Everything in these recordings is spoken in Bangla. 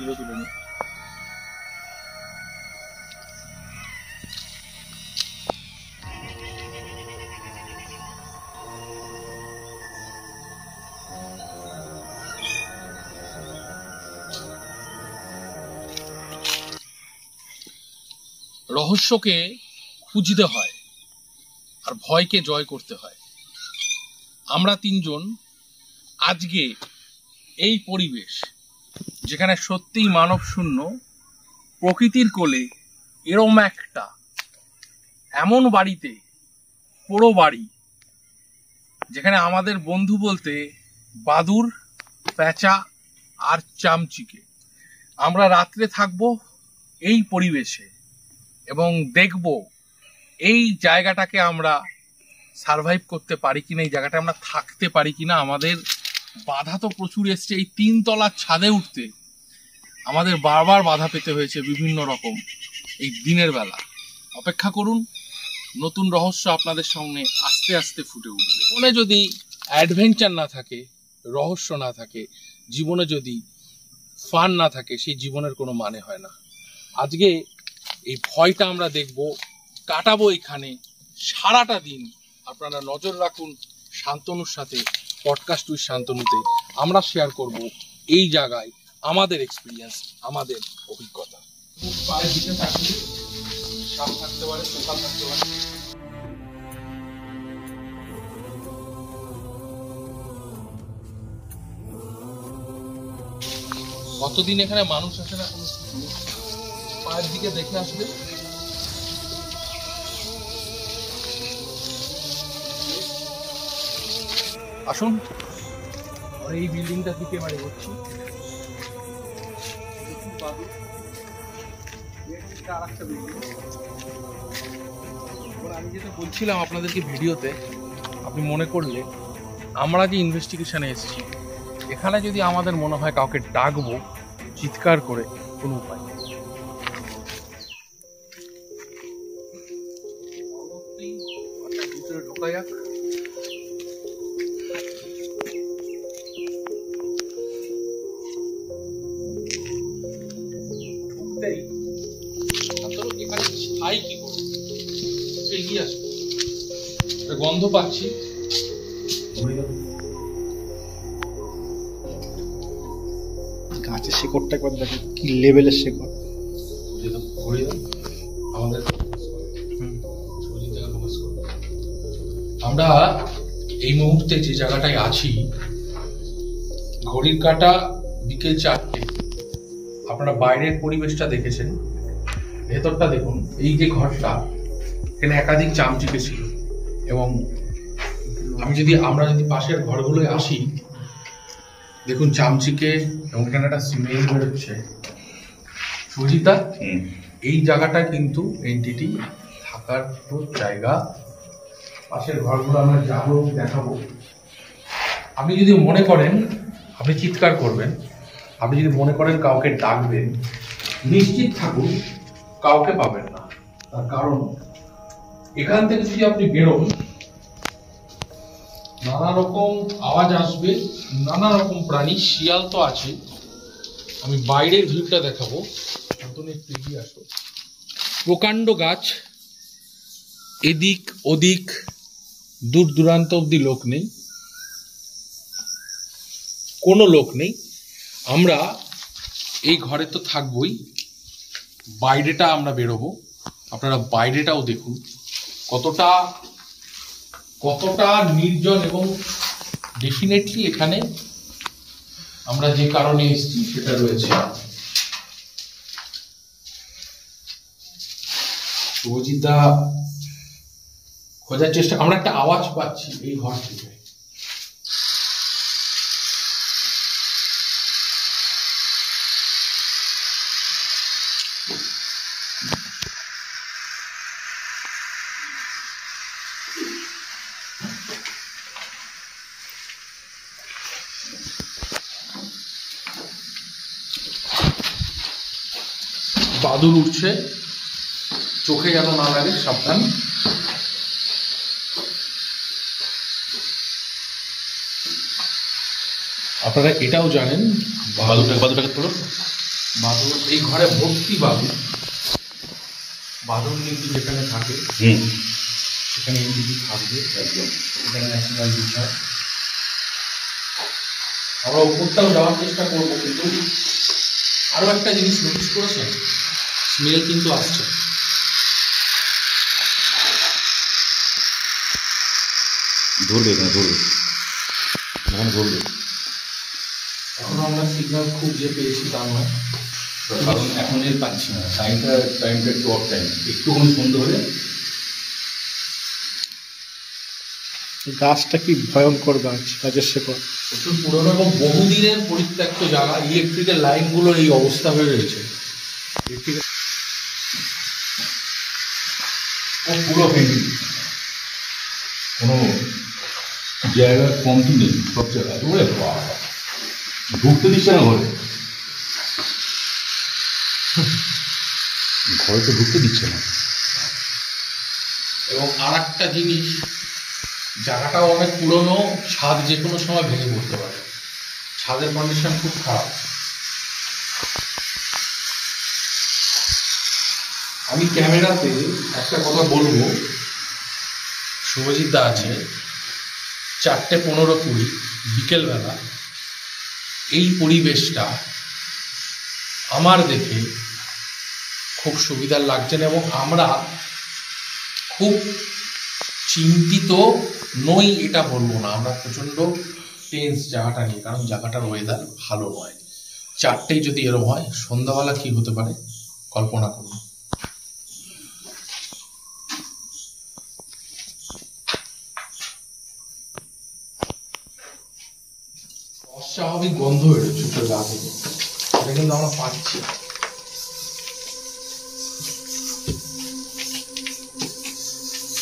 ভিডিও তুলে নিই। রহস্যকে খুঁজতে হয় আর ভয়কে জয় করতে হয়। আমরা তিনজন আজকে এই পরিবেশ, যেখানে সত্যিই মানব শূন্য, প্রকৃতির কোলে এরম একটা এমন বাড়িতে, পুরো বাড়ি, যেখানে আমাদের বন্ধু বলতে বাদুর, প্যাঁচা আর চামচিকে, আমরা রাত্রে থাকবো এই পরিবেশে এবং দেখব এই জায়গাটাকে আমরা সারভাইভ করতে পারি কিনা, এই জায়গাটা আমরা থাকতে পারি কিনা। আমাদের বাধা তো প্রচুর এসছে, এই 3 তলার ছাদে উঠতে আমাদের বারবার বাধা পেতে হয়েছে বিভিন্ন রকম। এই দিনের বেলা অপেক্ষা করুন, নতুন রহস্য আপনাদের সামনে আস্তে আস্তে ফুটে উঠবে। জীবনে যদি অ্যাডভেঞ্চার না থাকে, রহস্য না থাকে, জীবনে যদি ফান না থাকে, সেই জীবনের কোনো মানে হয় না। আজকে এই ভয়টা আমরা দেখব, কাটাবো এখানে সারাটা দিন। আপনারা নজর রাখুন শান্তনুর সাথে, পডকাস্ট উইথ শান্তনুতে আমরা শেয়ার করব এই জায়গায় আমাদের এক্সপিরিয়েন্স, আমাদের অভিজ্ঞতা। পায়ের দিকে থাকলে সাপ থাকতে পারে, পোকা থাকতে পারে। কতদিন এখানে মানুষ আসে না, কোনো পায়ের দিকে দেখে আসবে। আসুন, এই বিল্ডিংটা দিকে বাড়ি করছি। আমি যেটা বলছিলাম আপনাদেরকে ভিডিওতে, আপনি মনে করলে আমরা যে ইনভেস্টিগেশনে এসেছি, এখানে যদি আমাদের মনে হয় কাউকে ডাকবো চিৎকার করে, কোনো উপায় নেই। ঢোকা যাক। এখানে ছাই কি করে এগিয়ে আসবে, গন্ধ পাচ্ছি। গাছের শেকড়টা একবার দেখো কি লেভেলের শেকড়। আমরা এই মুহূর্তে যে জায়গাটায় আছি, ঘড়ির কাঁটা বিকেল 4টে। আপনারা বাইরের পরিবেশটা দেখেছেন, ভেতরটা দেখুন। এই যে ঘরটা, এখানে একাধিক চামচিকে ছিল এবং আমরা যদি পাশের ঘরগুলোয় আসি, দেখুন চামচিকে, এবং এখানে একটা স্মেল বেরোচ্ছে। সুজিতা, এই জায়গাটা কিন্তু এন্টিটি থাকার জায়গা। পাশের ঘরগুলো আমরা যাবো, দেখাবো। আপনি যদি মনে করেন, আপনি চিৎকার করবেন। আপনি যদি মনে করেন কাউকে ডাকবেন, নিশ্চিত থাকুন কাউকে পাবেন না। তার কারণ এখান থেকে যদি আপনি বেরোন, নানা রকম আওয়াজ আসবে, নানা রকম প্রাণী, শিয়াল তো আছে। আমি বাইরের ভিউটা দেখাবো। এগিয়ে আসো। প্রকাণ্ড গাছ, এদিক ওদিক দূর দূরান্ত অব্দি লোক নেই, কোনো লোক নেই। আমরা এই ঘরে তো থাকবই, বাইরেটা আমরা বেরোবো। আপনারা বাইরেটাও দেখুন কতটা কতটা নির্জন, এবং ডেফিনেটলি এখানে আমরা যে কারণে এসেছি সেটা রয়েছে। সুজিতা খোঁজার চেষ্টা, আমরা একটা আওয়াজ পাচ্ছি এই ঘর থেকে। বাদুর উঠছে, চোখে যেন না লাগে, সাবধান। আপনারা এটাও জানেন, বাদুরটাকে তোলো, বাদুর এই ঘরে ভর্তি বাদুর। বাদুর কিন্তু যেখানে থাকে সেখানে এমনিটি থাকবে, একদম এখানে ন্যাশনাল বিষয়। আমরা উপরটাও যাওয়ার চেষ্টা করবো, কিন্তু আরো একটা জিনিস নোটিস করেছেন, স্মেল কিন্তু আসছে। ধরবে এখানে, ধরবে এখানে, ধরবে। এখন আমরা সিগন্যাল খুব যে পেয়েছি তা নয়, কারণ এখন এর পাচ্ছি না, টাইমটা একটু অফ টাইম, একটুখানি সন্ধ্যে হলে। গাছটা কি ভয়ঙ্কর গাছ, গাছের শেকড় প্রচুর পুরনো এবং বহুদিনের পরিত্যক্ত জায়গা। ইলেকট্রিকের লাইনগুলোর এই অবস্থা হয়ে রয়েছে। পুরো পেন্টিং, কোনো জায়গা কমতি নেই, সব জায়গায়। ওরে বাবা, ঢুকতে দিচ্ছে না ঘরে, ঘরে তো ঢুকতে দিচ্ছে না। এবং আর একটা জিনিস, জায়গাটাও অনেক পুরনো, ছাদ যে কোনো সময় ভেঙে পড়তে পারে, ছাদের কন্ডিশন খুব খারাপ। আমি ক্যামেরাতে একটা কথা বলবো, শুভজিৎ দা আছে, 4:15-20 বিকেলবেলা এই পরিবেশটা আমার দেখে খুব সুবিধার লাগছে না, এবং আমরা খুব চিন্তিত নই এটা বলবো না, আমরা প্রচণ্ড টেন্স জায়গাটা নিয়ে, কারণ জায়গাটার ওয়েদার ভালো নয়। 4টেই যদি এরকম হয়, সন্ধ্যাবেলা কি হতে পারে কল্পনা করুন। অস্বাভাবিক গন্ধ বেরোচ্ছে তোর গা থেকে, এটা কিন্তু আমরা পাচ্ছি।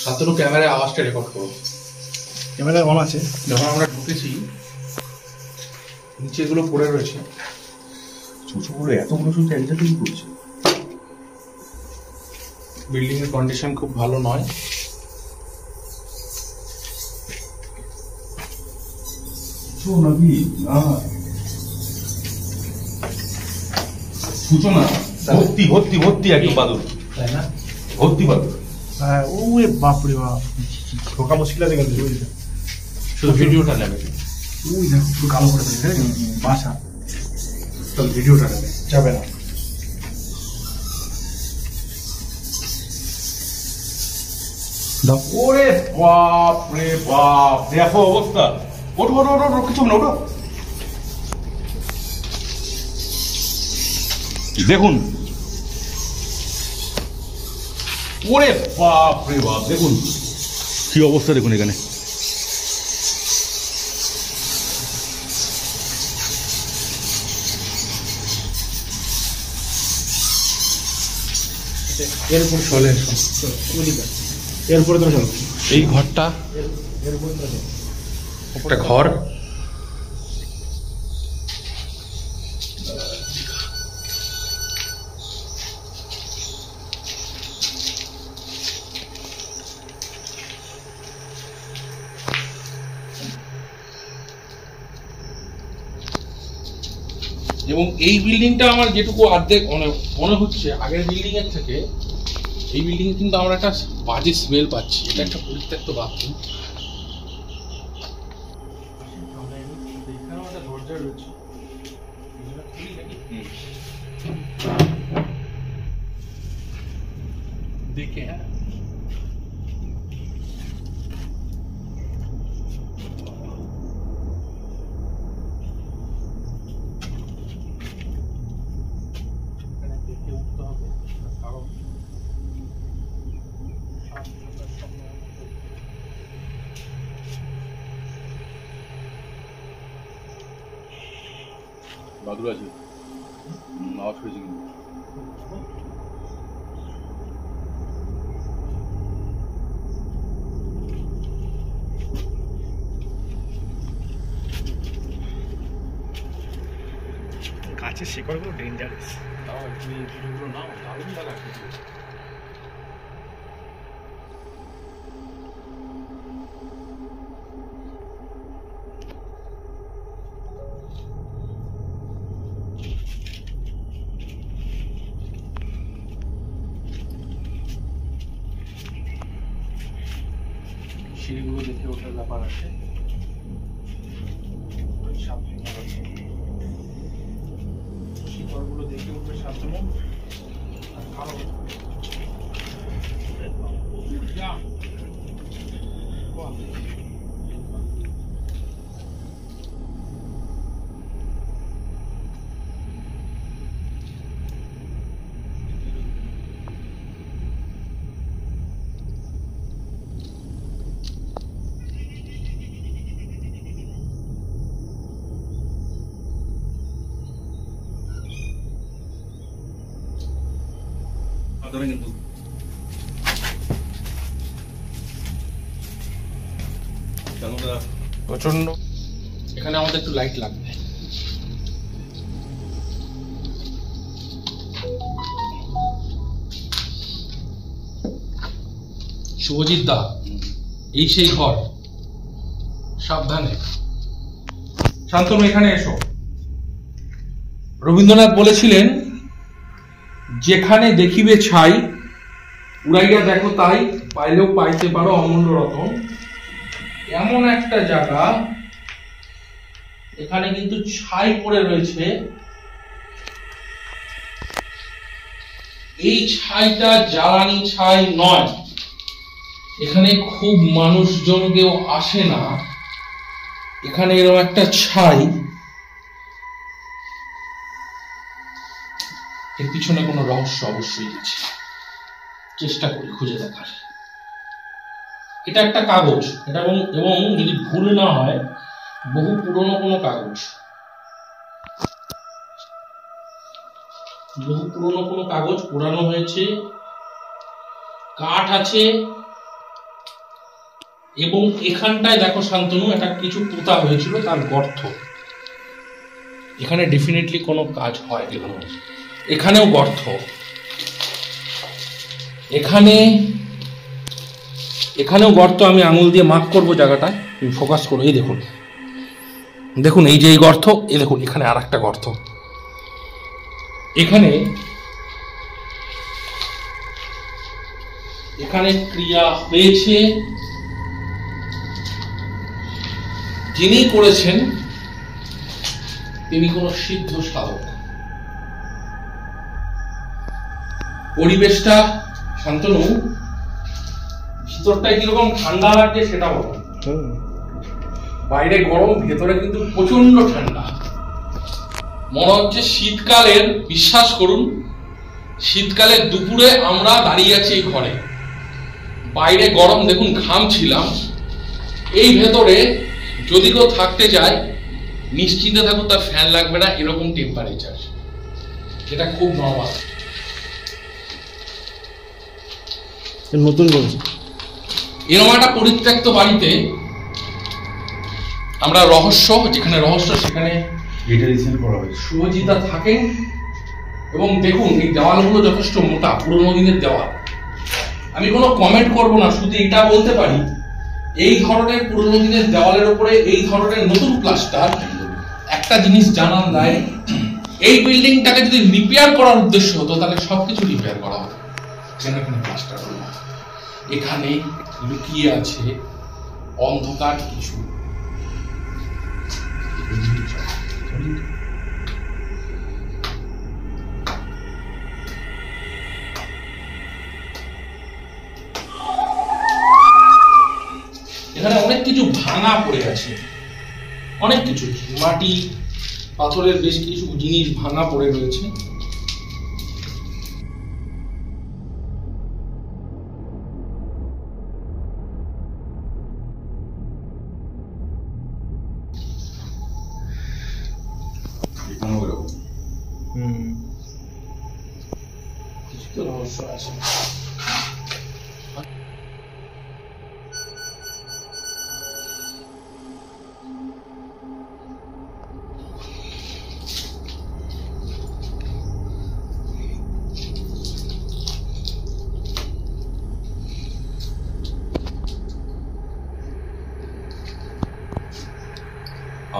সাতরু ক্যামেরায় আওয়াজটা রেকর্ড করো। ক্যামেরা অন আছে। যখন আমরা ঢুকেছি নিচে এগুলো পড়ে রয়েছে, ছোটগুলো এতগুলো শুধু এক জায়গায় করছে। বিল্ডিং এর কন্ডিশন খুব ভালো নয়। নাকি না সূচনা ভর্তি ভর্তি ভর্তি একদম বাদুর, তাই না? ভর্তি বাদুর। হ্যাঁ, ওরে বাপরে বাপ, ঢোকা মুশকিল আছে কিন্তু বুঝলি। শুধু ভিডিওটা নেবে, ওই দেখো পুরো কালো করে দিয়েছে বাসা, তো ভিডিওটা নেবে যাবে না। ওরে বাপ রে বাপ, দেখো অবস্থা। ওঠো ওঠো ওঠো, কিছু না, ওঠো। দেখুন, ওরে বাপ রে বাপ, দেখুন কি অবস্থা, দেখুন এখানে। এরপরে চলে এরপরে তো চলো, এই ঘরটা এরপরে তো চলো। একটা ঘর, এবং এই বিল্ডিংটা আমার যেটুকু অর্ধেক মনে হচ্ছে আগের বিল্ডিং এর থেকে এই বিল্ডিং এ কিন্তু আমরা একটা বাজে স্মেল পাচ্ছি। এটা একটা পরিত্যক্ত বাথরুম, দেখে হ্যাঁ দেখে উঠতে হবে, কারণ বাদুর আছে, আওয়াজ হয়েছে কিন্তু। গাছের শিকড়গুলো ডেঞ্জারাস। তাও তুমি ভিডিওগুলো নাও, দারুণ লাগা ভিডিও। সিঁড়িগুলো দেখে ওঠার ব্যাপার আছে। শিকড়গুলো দেখে উঠবে শান্তনু। আর ভালো কিন্তু প্রচন্ড। এখানে আমাদের একটু লাইট লাগবে। শুভজিৎ দা, এই সেই ঘর। সাবধানে। শান্তনু এখানে এসো। রবীন্দ্রনাথ বলেছিলেন, যেখানে দেখিবে ছাই উড়াইয়া দেখো তাই, পাইলেও পাইতে পারো অমূল্য রতন। এমন একটা জায়গা, এখানে কিন্তু ছাই পড়ে রয়েছে। এই ছাইটা জ্বালানি ছাই নয়। এখানে খুব মানুষজন কেউ আসে না। এখানে এরকম একটা ছাই, এর পিছনে কোনো রহস্য অবশ্যই আছে। চেষ্টা করি খুঁজে দেখার। এটা একটা কাগজ, এটা এবং যদি ভুল না হয় বহু পুরনো কোনো কাগজ, বহু পুরনো কোনো কাগজ পোড়ানো হয়েছে, কাঠ আছে। এবং এখানটায় দেখো শান্তনু, এটা কিছু পোতা হয়েছিল, তার গর্ত। এখানে ডেফিনেটলি কোনো কাজ হয়। এখানেও গর্ত। এখানেও গর্ত। আমি আঙুল দিয়ে মার্ক করবো জায়গাটায়, তুমি ফোকাস করো। এই দেখুন, দেখুন এই যে এই গর্ত, এই দেখুন এখানে আর একটা গর্ত। এখানে ক্রিয়া হয়েছে। যিনি করেছেন তিনি কোন সিদ্ধ সাধক। পরিবেশটা শান্তনু, ভিতরটায় কিরকম ঠান্ডা লাগছে সেটা বলো। বাইরে গরম, ভেতরে কিন্তু প্রচন্ড ঠান্ডা। মনে হচ্ছে শীতকালের, বিশ্বাস করুন, শীতকালের দুপুরে আমরা দাঁড়িয়ে আছি এই ঘরে, বাইরে গরম দেখুন, ঘামছিলাম। এই ভেতরে যদি কেউ থাকতে চায় নিশ্চিন্তে থাকুন, তার ফ্যান লাগবে না, এরকম টেম্পারেচার। এটা খুব নরমাল। নতুন বলছি, এরকম একটা পরিত্যক্ত বাড়িতে আমরা রহস্য, যেখানে রহস্য সেখানে শুভজিতা থাকেন। এবং দেখুন এই দেওয়ালগুলো যথেষ্ট মোটা, পুরোনো দিনের দেওয়াল। আমি কোনো কমেন্ট করব না, শুধু এটা বলতে পারি, এই ধরনের পুরোনো দিনের দেওয়ালের উপরে এই ধরনের নতুন প্লাস্টার একটা জিনিস জানান দেয়, এই বিল্ডিংটাকে যদি রিপেয়ার করার উদ্দেশ্য হতো তাহলে সবকিছু রিপেয়ার করা হতো। কেন এখানে প্লাস্টার হলো? এখানে লুকিয়ে আছে অন্ধকার কিছু। এখানে অনেক কিছু ভাঙা পড়ে আছে, অনেক কিছু মাটি পাথরের বেশ কিছু জিনিস ভাঙা পড়ে রয়েছে। কিছু তো রহস্য আছে।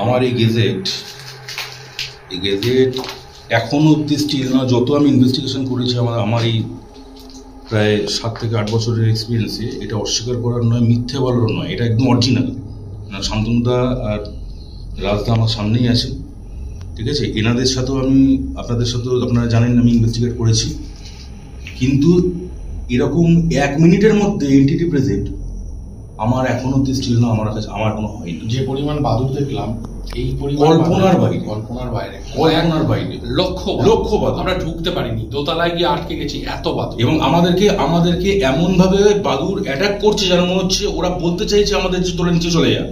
আমার এই গেজেট এখনো অব্দি স্টিল না, যত আমি ইনভেস্টিগেশন করেছি আমার এই প্রায় 7 থেকে 8 বছরের এক্সপিরিয়েন্সে এটা অস্বীকার করার নয়, মিথ্যে বলারও নয়, এটা একদম অরিজিনাল। শান্তনুদা আর রাজদা আমার সামনেই আছে, ঠিক আছে। এনাদের সাথেও আমি, আপনাদের সাথেও আপনারা জানেন আমি ইনভেস্টিগেট করেছি, কিন্তু এরকম 1 মিনিটের মধ্যে এন্টিটি প্রেজেন্ট আমার এখনো স্টিল না, আমার কাছে আমার কোনো হয়নি। যে পরিমাণ বাদুড় দেখলাম এই কল্পনার বাইরে, কল্পনার বাইরে, কল্পনার বাইরে, লক্ষ বাদুড়। আমরা ঢুকতে পারিনি, দোতলায় গিয়ে আটকে গেছি, এত বাদুড়। এবং আমাদেরকে এমন ভাবে বাদুড় অ্যাটাক করছে যেন মনে হচ্ছে ওরা বলতে চাইছে আমাদের যে তোরা নিচে চলে যা,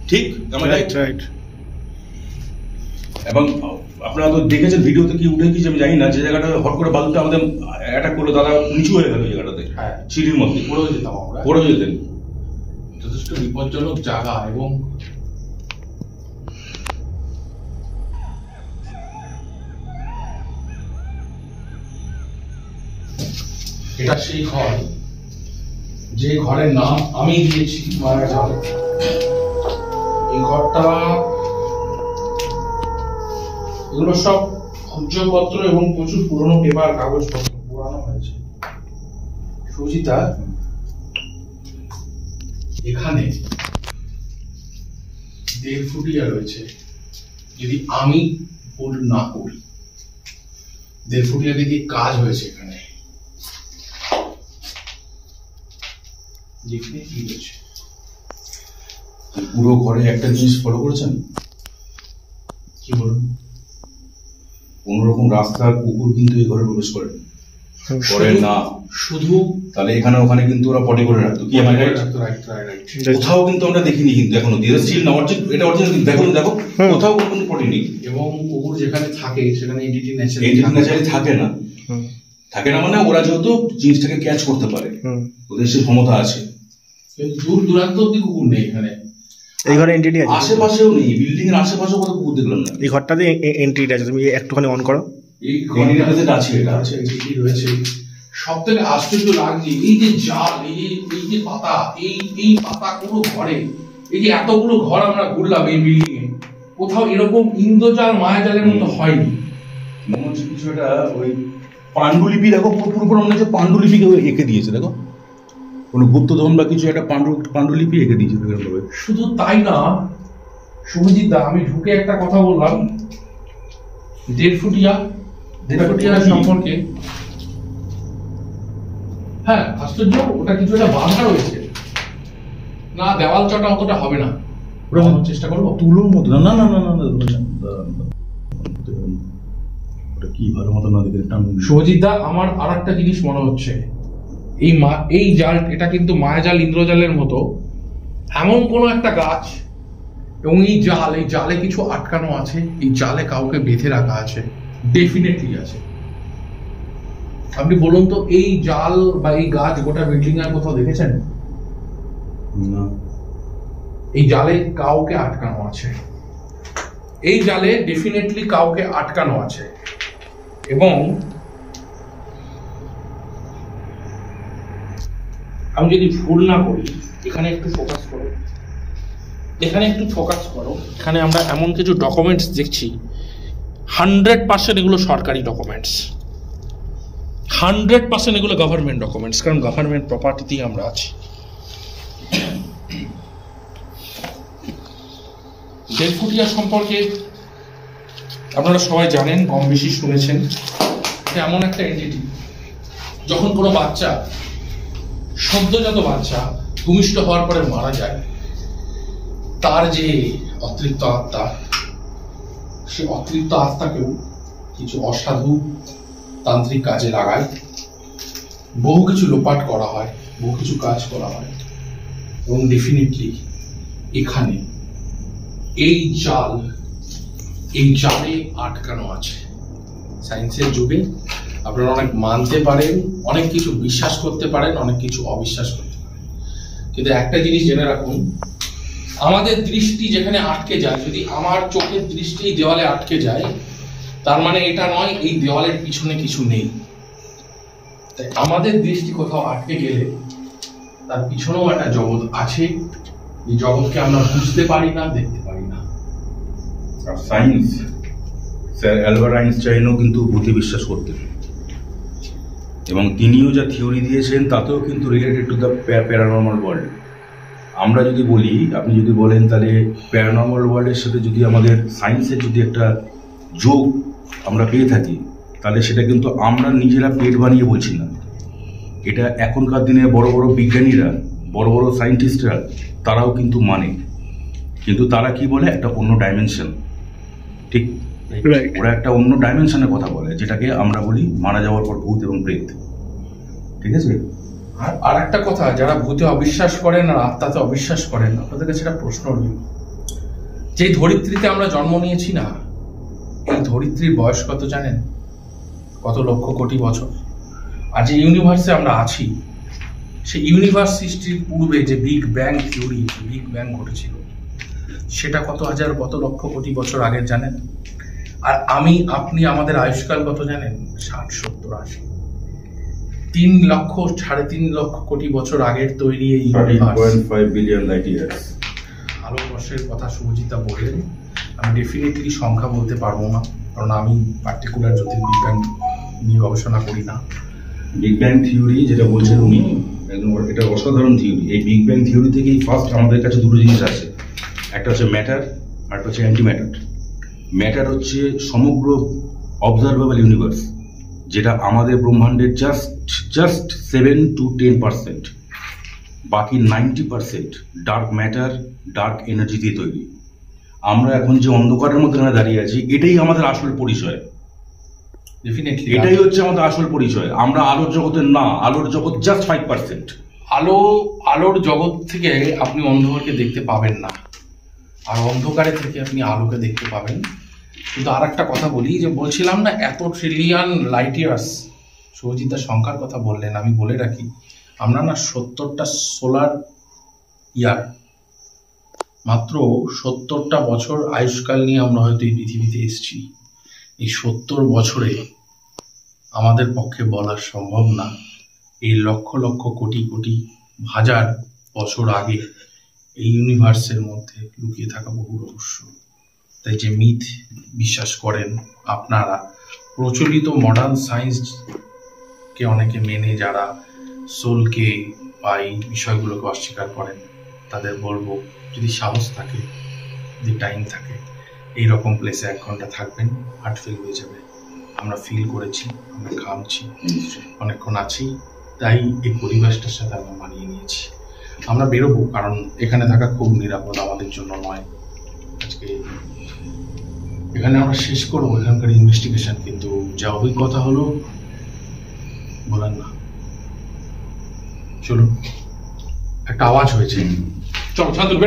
ঠিক? রাইট। এবং আপনারা তো দেখেছেন ভিডিওতে কি উঠে কি আমি জানি না, যে জায়গাটা হট করে বাদুড়টা আমাদের অ্যাটাক করলো, তারা নিচু হয়ে গেল জায়গাটাতে, সিঁড়ির মধ্যে পড়ে যেতেন। যথেষ্ট বিপজ্জনক জায়গা। এবং এটা সেই ঘর যে ঘরের নাম আমি দিয়েছি মায়াজাল। এই ঘরটা, এগুলো সব ভূর্জপত্র এবং প্রচুর পুরনো পেপার কাগজপত্র পোড়ানো হয়েছে। সুজিতা, এখানে 1.5 ফুটিয়া রয়েছে, যদি আমি ভুল না করি 1.5 ফুটিয়া দিয়ে কাজ হয়েছে এখানে। যেখানে কি রয়েছে পুরো ঘরে একটা জিনিস ফলো করেছেন, কি বলুন, কোন রকম রাস্তার কুকুর কিন্তু এই ঘরে প্রবেশ করে না, শুধু তাহলে এখানে ওখানে কিন্তু ওরা পটি করে রাখতো। কি আমার কোথাও কিন্তু আমরা দেখিনি, কিন্তু এখনো এটা অরিজিনাল, কিন্তু দেখো কোথাও কোনো পটি নেই। এবং কুকুর যেখানে থাকে সেখানে এন্টিটি ন্যাচারালি থাকে না মানে ওরা যেহেতু জিনিসটাকে ক্যাচ করতে পারে, ওদের সেই ক্ষমতা আছে। দূর দূরান্ত অব্দি কুকুর নেই এখানে, এই ঘরে এন্টিটি আছে, আশেপাশেও নেই, বিল্ডিং এর আশেপাশেও কোনো কুকুর দেখলাম না। এই ঘরটাতে এন্টিটি আছে, তুমি একটুখানি অন করো। এই ঘরটাতে আছে, এটা আছে, এন্টিটি রয়েছে। সবথেকে আশ্চর্য লাগছে এই যে জাল, এই যে পাতা, এই পাতা কোনো ঘরে, এই যে এতগুলো ঘর আমরা ঘুরলাম এই বিল্ডিং এ, কোথাও এরকম ইন্দ্রজাল মায়াজালের মতো হয়নি। মনে হচ্ছে কিছু একটা ওই পাণ্ডুলিপি, দেখো পুরো মনে হচ্ছে পাণ্ডুলিপিকে এঁকে দিয়েছে, দেখো কোনো গুপ্তধন বা কিছু একটা পাণ্ডুলিপি এঁকে দিয়েছে। শুধু তাই না শুভজিৎ দা, আমি ঢুকে একটা কথা বললাম 1.5 ফুটিয়া সম্পর্কে। হ্যাঁ, আশ্চর্য, ওটা কিছু একটা বাধা রয়েছে না, দেওয়াল চটা অতটা হবে না, চেষ্টা করবো। তুলোর মতো না, কি ভালো মতো না দেখে। শুভজিৎ দা, আমার আর একটা জিনিস মনে হচ্ছে, এই জাল, এটা কিন্তু মায়াজাল ইন্দ্রজালের মতো এমন কোন একটা গাছ, এবং এই জালে কিছু আটকানো আছে, এই জালে কাউকে বেঁধে রাখা আছে, ডেফিনেটলি আছে। আপনি বলুন তো, এই জাল বা এই গাছ গোটা বিল্ডিং এর কোথাও দেখেছেন? না। এই জালে কাউকে আটকানো আছে, এই জালে ডেফিনেটলি কাউকে আটকানো আছে। এবং আমি যদি ভুল না করি, এখানে একটু ফোকাস করো, এখানে আমরা এমন কিছু ডকুমেন্টস দেখছি, 100% এগুলো সরকারি ডকুমেন্টস, 100% এগুলো গভর্নমেন্ট ডকুমেন্টস, কারণ গভর্নমেন্ট প্রপার্টিতেই আমরা আছি। 1.5 ফুটিয়া সম্পর্কে আপনারা সবাই জানেন, কম বেশি শুনেছেন। এমন একটা এন্টিটি, যখন কোনো বাচ্চা, সদ্যজাত বাচ্চা ভূমিষ্ঠ হওয়ার পরে মারা যায়, তার যে অতৃপ্ত আত্মা, সে অতৃপ্ত আত্মাকেও কিছু অসাধু তান্ত্রিক কাজে লাগায়, বহু কিছু লোপাট করা হয়, বহু কিছু কাজ করা হয়। এবং ডেফিনেটলি এখানে এই জালে আটকানো আছে। সায়েন্সের যুগে আপনারা অনেক মানতে পারেন, অনেক কিছু বিশ্বাস করতে পারেন, অনেক কিছু অবিশ্বাস করতে পারেন, কিন্তু একটা জিনিস জেনে রাখুন, আমাদের দৃষ্টি যেখানে আটকে যায়, যদি আমার চোখের দৃষ্টি দেওয়ালে আটকে যায়, তার মানে এটা নয় এই দেওয়ালের পিছনে কিছু নেই। তাই আমাদের দৃষ্টি কোথাও আটকে গেলে তার পিছনেও একটা জগৎ আছে, এই জগৎকে আমরা বুঝতে পারি না, দেখতে পারি না। আর সায়েন্স, স্যার অ্যালবার্ট আইনস্টাইনও কিন্তু ভূতে বিশ্বাস করতেন। এবং তিনিও যা থিওরি দিয়েছেন তাতেও কিন্তু related to the paranormal world. আমরা যদি বলি, আপনি যদি বলেন তাহলে প্যারানর্মাল ওয়ার্ল্ডের সাথে যদি আমাদের সায়েন্সের যদি একটা যোগ আমরা পেয়ে থাকি, তাহলে সেটা কিন্তু আমরা নিজেরা পেট বানিয়ে বলছি না। এটা এখনকার দিনে বড় বড় বিজ্ঞানীরা, বড় বড় সায়েন্টিস্টরা তারাও কিন্তু মানে, কিন্তু তারা কি বলে একটা অন্য ডাইমেনশন, ঠিক? ওরা একটা অন্য ডাইমেনশনের কথা বলে, যেটাকে আমরা বলি মারা যাওয়ার পর ভূত এবং প্রেত। ঠিক আছে? আর একটা কথা, যারা ভূতে অবিশ্বাস করেন আর আত্মাতে অবিশ্বাস করেন, আপনাদের কাছে একটা প্রশ্ন রইল। যে ধরিত্রীতে আমরা জন্ম নিয়েছি না, এই ধরিত্রীর বয়স কত জানেন? কত লক্ষ কোটি বছর। আর যে ইউনিভার্সে আমরা আছি, সেই ইউনিভার্স সৃষ্টির পূর্বে যে big bang theory, big bang ঘটেছিল, সেটা কত হাজার, কত লক্ষ কোটি বছর আগে জানেন? আর আমি, আপনি, আমাদের আয়ুষ্কাল কত জানেন? 60, 70, 80। 3 লক্ষ, 3.5 লক্ষ কোটি বছর আগের তৈরি এই ইউনিভার্স। 13.5 billion light years. ভারতবর্ষের কথা শুভজিতা বললেন, আমি ডেফিনেটলি সংখ্যা বলতে পারবো না, কারণ আমি পার্টিকুলার জ্যোতির্বিজ্ঞান নিয়ে গবেষণা করি না। বিগ ব্যাং থিওরি যেটা বলছেন উনি, একদম এটা অসাধারণ থিওরি। এই বিগ ব্যাং থিওরি থেকেই ফার্স্ট আমাদের কাছে দুটো জিনিস আছে, একটা হচ্ছে ম্যাটার আর একটা হচ্ছে অ্যান্টি ম্যাটার। ম্যাটার হচ্ছে সমগ্র অবজারভেবল ইউনিভার্স, যেটা আমাদের ব্রহ্মাণ্ডের জাস্ট 7 to 10%, বাকি 90% ডার্ক ম্যাটার, ডার্ক এনার্জি দিয়ে তৈরি। আমরা এখন যে অন্ধকারের মধ্যে দাঁড়িয়ে আছি, এটাই আমাদের আসল পরিচয়। ডেফিনেটলি এটাই হচ্ছে আমাদের আসল পরিচয়। আমরা আলোর জগতের না, আলোর জগৎ জাস্ট 5%। আলোর জগৎ থেকে আপনি অন্ধকারকে দেখতে পাবেন না, আর অন্ধকারে থেকে আপনি আলোকে দেখতে পাবেন। কিন্তু আর একটা কথা বলি, যে বলছিলাম না এত ট্রিলিয়ন লাইট ইয়ার্স, শুভজিৎ সংখ্যার কথা বললেন, আমি বলে রাখি, আমরা না 70টা সোলার ইয়ার, মাত্র 70টা বছর আয়ুষ্কাল নিয়ে আমরা হয়তো এই পৃথিবীতে এসেছি। এই 70 বছরে আমাদের পক্ষে বলা সম্ভব না এই লক্ষ লক্ষ কোটি কোটি হাজার বছর আগে এই ইউনিভার্সের মধ্যে লুকিয়ে থাকা বহু রহস্য। তাই যে মিথ বিশ্বাস করেন আপনারা, প্রচলিত মডার্ন সায়েন্সকে অনেকে মেনে যারা সোলকে বা এই বিষয়গুলোকে অস্বীকার করেন, তাদের বলবো, যদি সাহস থাকে, যদি টাইম থাকে, এইরকম প্লেসে 1 ঘন্টা থাকবেন, হার্ট ফিল হয়ে যাবে। আমরা ফিল করেছি, আমরা ঘামছি, অনেকক্ষণ আছি, তাই এই পরিবেশটার সাথে আমরা মানিয়ে নিয়েছি। আমরা বেরোবো, কারণ এখানে থাকা খুব নিরাপদ আমাদের জন্য নয়। আজকে এখানে আমরা শেষ করবো এখানকার ইনভেস্টিগেশন, কিন্তু যা অভিজ্ঞতা হলো বলেন না। চলুন, একটা আওয়াজ হয়েছে, চলো শান্তনু বেরো।